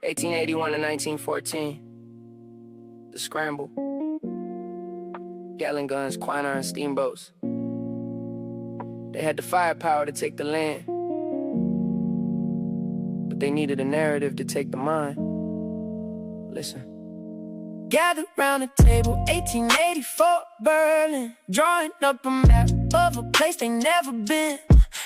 1881 to 1914. The Scramble. Gatling guns, quinine steamboats. They had the firepower to take the land, but they needed a narrative to take the mind. Listen. Gathered round the table, 1884, Berlin, drawing up a map of a place they never been,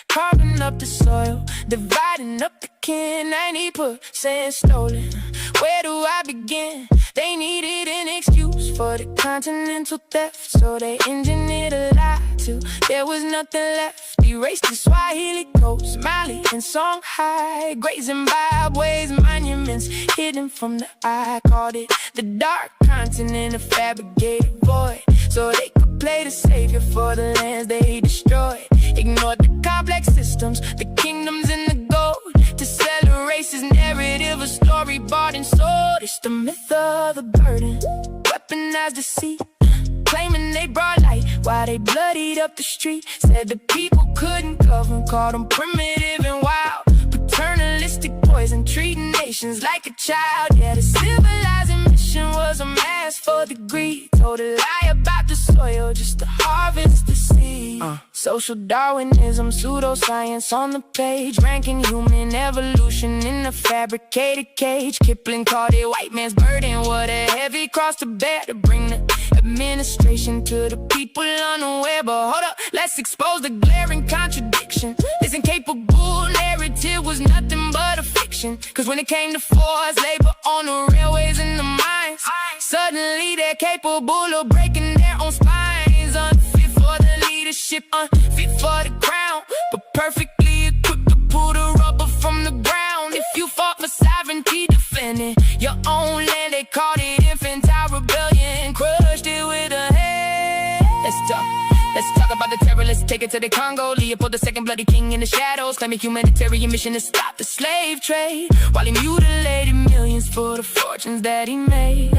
carving up the soil, dividing up the kin. 90% stolen. Where do I begin? They needed an excuse for the continental theft, so they engineered a lie till there was nothing left. Erased the Swahili coast, Mali and Songhai, great Zimbabwe's monuments hidden from the eye. Called it the dark continent, a fabricated void, so they could play the savior for the lands they destroyed. Ignored the complex systems, the kingdoms and the gold, to sell a racist narrative, a story bought and sold. It's the myth of the burden, weaponized deceit, claiming they brought light while they bloodied up the street. Said the people couldn't govern, called them primitive and wild, paternalistic poison, treating nations like a child. Yeah, the civilizing mission was a mask for the greed, told a lie about the soil just to harvest the seed. Social Darwinism, pseudoscience on the page, ranking human evolution in a fabricated cage. Kipling called it white man's burden, what a heavy cross to bear, to bring the administration to the people unaware. But hold up, let's expose the glaring contradiction. This incapable narrative was nothing but a fiction, cause when it came to forced labor on the railways and the mines, suddenly they're capable of breaking their own spines. Unfit for the leadership, unfit for the crown, but perfectly equipped to pull the rubber from the ground. If you fought for sovereignty, defending your own land, they called it infantile rebellion, crushed it with a head. Let's talk about the terror, let's take it to the Congo. Leopold II, bloody king in the shadows, claiming humanitarian mission to stop the slave trade, while he mutilated millions for the fortunes that he made.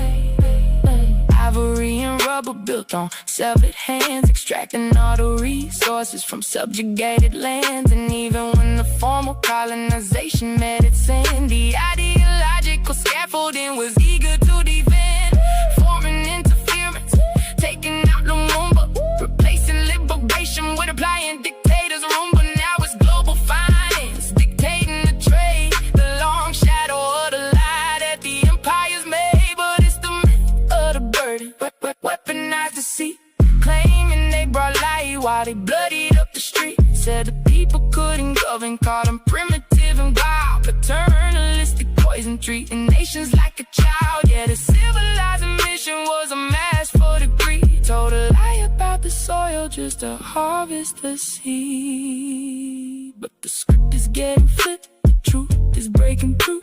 Ivory and rubber built on severed hands, extracting all the resources from subjugated lands. And even when the formal colonization met its end, the ideological scaffolding was eager to defend. Foreign interference, taking out Lumumba, replacing liberation with applying dictators' Roomba. Now it's global finance, dictating the trade, the long shadow of the lie that the empires made. But it's the myth of the burden, weaponized deceit, claiming they brought light while they bloodied up the street. Said the people couldn't govern, called them primitive and wild, paternalistic poison, treating nations like a child. Yeah, the civilizing mission was a mask for the greed, told a lie about the soil just to harvest the seed. But the script is getting flipped, the truth is breaking through.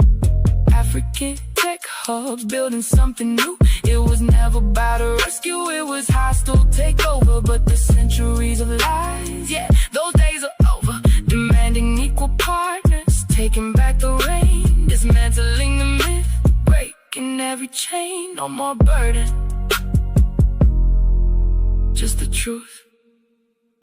African tech hubs building something new. It was never about a rescue, it was hostile takeover. But the centuries of lies, yeah, those days are over. Demanding equal partners, taking back the reign, dismantling the myth, breaking every chain. No more burden, just the truth.